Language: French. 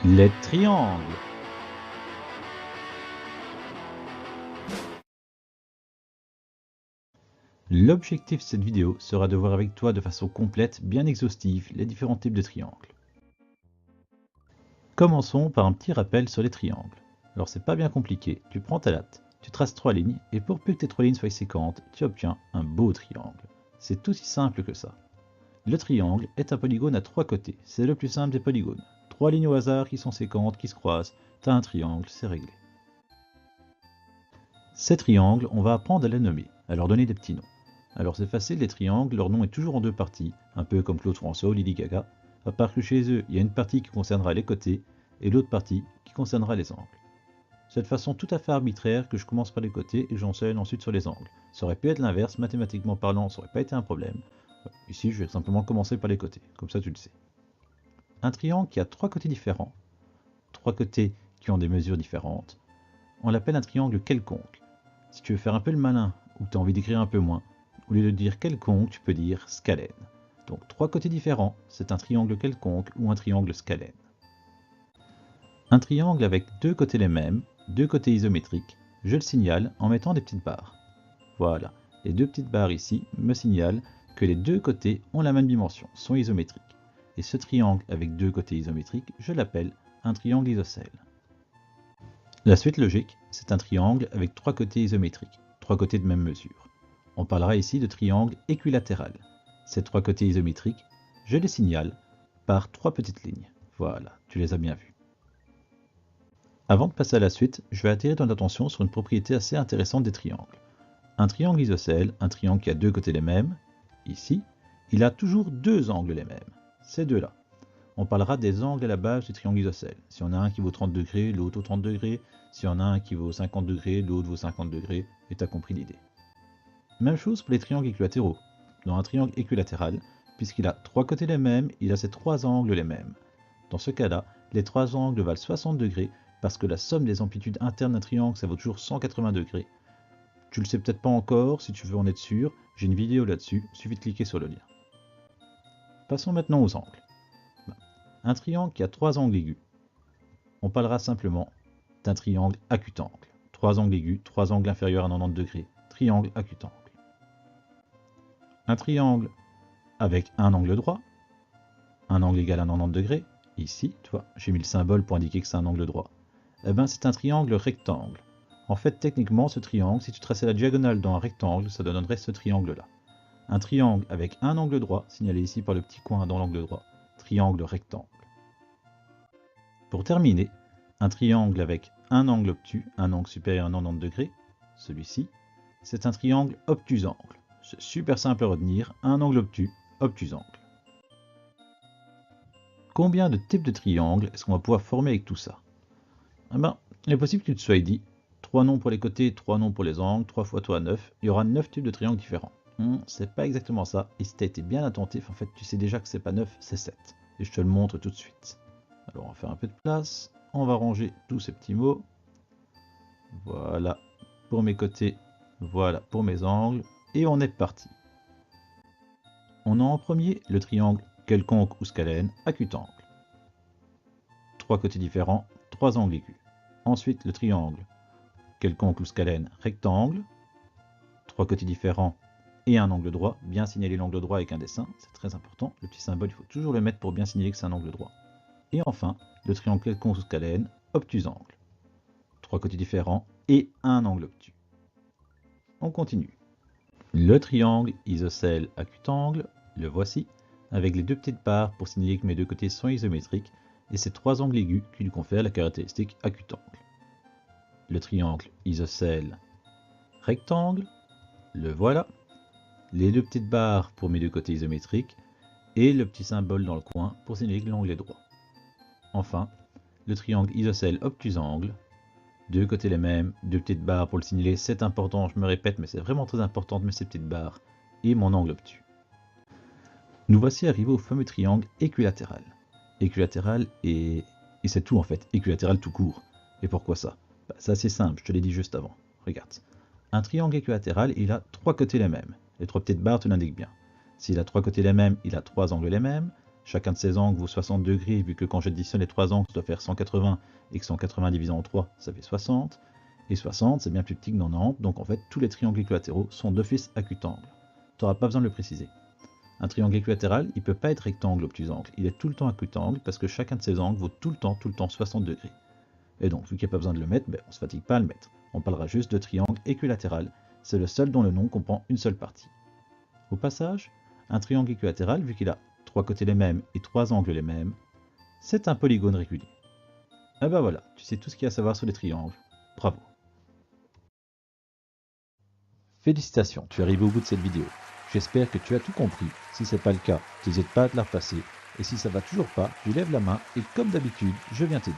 Les triangles. L'objectif de cette vidéo sera de voir avec toi de façon complète, bien exhaustive, les différents types de triangles. Commençons par un petit rappel sur les triangles. Alors c'est pas bien compliqué, tu prends ta latte, tu traces 3 lignes, et pour plus que tes 3 lignes soient séquentes, tu obtiens un beau triangle. C'est aussi simple que ça. Le triangle est un polygone à 3 côtés, c'est le plus simple des polygones. 3 lignes au hasard qui sont séquentes, qui se croisent, t'as un triangle, c'est réglé. Ces triangles, on va apprendre à les nommer, à leur donner des petits noms. Alors c'est facile, les triangles, leur nom est toujours en deux parties, un peu comme Claude François ou Lady Gaga, à part que chez eux, il y a une partie qui concernera les côtés et l'autre partie qui concernera les angles. C'est de façon tout à fait arbitraire que je commence par les côtés et que j'enseigne ensuite sur les angles. Ça aurait pu être l'inverse, mathématiquement parlant, ça aurait pas été un problème. Ici, je vais simplement commencer par les côtés, comme ça tu le sais. Un triangle qui a 3 côtés différents, 3 côtés qui ont des mesures différentes, on l'appelle un triangle quelconque. Si tu veux faire un peu le malin, ou tu as envie d'écrire un peu moins, au lieu de dire quelconque, tu peux dire scalène. Donc 3 côtés différents, c'est un triangle quelconque ou un triangle scalène. Un triangle avec 2 côtés les mêmes, 2 côtés isométriques, je le signale en mettant des petites barres. Voilà, les 2 petites barres ici me signalent que les 2 côtés ont la même dimension, sont isométriques. Et ce triangle avec 2 côtés isométriques, je l'appelle un triangle isocèle. La suite logique, c'est un triangle avec 3 côtés isométriques, 3 côtés de même mesure. On parlera ici de triangle équilatéral. Ces 3 côtés isométriques, je les signale par 3 petites lignes. Voilà, tu les as bien vus. Avant de passer à la suite, je vais attirer ton attention sur une propriété assez intéressante des triangles. Un triangle isocèle, un triangle qui a 2 côtés les mêmes, ici, il a toujours 2 angles les mêmes, ces deux-là. On parlera des angles à la base du triangle isocèle. Si on a un qui vaut 30 degrés, l'autre vaut 30 degrés. Si on a un qui vaut 50 degrés, l'autre vaut 50 degrés. Et tu as compris l'idée. Même chose pour les triangles équilatéraux. Dans un triangle équilatéral, puisqu'il a 3 côtés les mêmes, il a ses 3 angles les mêmes. Dans ce cas-là, les 3 angles valent 60 degrés parce que la somme des amplitudes internes d'un triangle, ça vaut toujours 180 degrés. Tu le sais peut-être pas encore, si tu veux en être sûr, j'ai une vidéo là-dessus, suffit de cliquer sur le lien. Passons maintenant aux angles. Un triangle qui a 3 angles aigus. On parlera simplement d'un triangle acutangle. 3 angles aigus, 3 angles inférieurs à 90 degrés. Triangle acutangle. Un triangle avec un angle droit, un angle égal à 90 degrés. Ici, tu vois, j'ai mis le symbole pour indiquer que c'est un angle droit. Eh bien, c'est un triangle rectangle. En fait, techniquement, ce triangle, si tu traçais la diagonale dans un rectangle, ça donnerait ce triangle-là. Un triangle avec un angle droit, signalé ici par le petit coin dans l'angle droit. Triangle rectangle. Pour terminer, un triangle avec un angle obtus, un angle supérieur à 90 degrés, celui-ci, c'est un triangle obtusangle. C'est super simple à retenir, un angle obtus, obtusangle. Combien de types de triangles est-ce qu'on va pouvoir former avec tout ça? Eh ben, il est possible que tu te sois dit, 3 noms pour les côtés, 3 noms pour les angles, 3 fois 3, 9, il y aura 9 types de triangles différents. C'est pas exactement ça, et si tu as été bien attentif, en fait, tu sais déjà que c'est pas 9, c'est 7. Et je te le montre tout de suite. Alors on va faire un peu de place, on va ranger tous ces petits mots. Voilà pour mes côtés, voilà pour mes angles, et on est parti. On a en premier le triangle quelconque ou scalène acutangle. 3 côtés différents, 3 angles aigus. Ensuite le triangle quelconque ou scalène rectangle, 3 côtés différents et un angle droit. Bien signaler l'angle droit avec un dessin, c'est très important. Le petit symbole, il faut toujours le mettre pour bien signaler que c'est un angle droit. Et enfin, le triangle quelconque ou scalène obtusangle. 3 côtés différents et un angle obtus. On continue. Le triangle isocèle acutangle, le voici, avec les 2 petites barres pour signaler que mes 2 côtés sont isométriques et ces 3 angles aigus qui lui confèrent la caractéristique acutangle. Le triangle isocèle rectangle, le voilà, les 2 petites barres pour mes 2 côtés isométriques et le petit symbole dans le coin pour signaler que l'angle est droit. Enfin, le triangle isocèle obtusangle, 2 côtés les mêmes, 2 petites barres pour le signaler, c'est important, je me répète, mais c'est vraiment très important de mettre ces petites barres, et mon angle obtus. Nous voici arrivés au fameux triangle équilatéral. Équilatéral et c'est tout en fait, équilatéral tout court. Et pourquoi ça? C'est assez simple, je te l'ai dit juste avant. Regarde. Un triangle équilatéral, il a 3 côtés les mêmes. Les 3 petites barres te l'indiquent bien. S'il a 3 côtés les mêmes, il a 3 angles les mêmes. chacun de ces angles vaut 60 degrés, vu que quand j'additionne les trois angles, ça doit faire 180, et que 180 divisé en 3, ça fait 60. Et 60, c'est bien plus petit que 90, donc en fait, tous les triangles équilatéraux sont d'office acutangles. Tu n'auras pas besoin de le préciser. Un triangle équilatéral, il ne peut pas être rectangle obtusangle, il est tout le temps acutangle, parce que chacun de ces angles vaut tout le temps 60 degrés. Et donc, vu qu'il n'y a pas besoin de le mettre, on ne se fatigue pas à le mettre. On parlera juste de triangle équilatéral, c'est le seul dont le nom comprend une seule partie. Au passage, un triangle équilatéral, vu qu'il a trois côtés les mêmes et trois angles les mêmes, c'est un polygone régulier. Et ben voilà, tu sais tout ce qu'il y a à savoir sur les triangles. Bravo. Félicitations, tu es arrivé au bout de cette vidéo. J'espère que tu as tout compris. Si ce n'est pas le cas, n'hésite pas à te la repasser. Et si ça va toujours pas, tu lèves la main et comme d'habitude, je viens t'aider.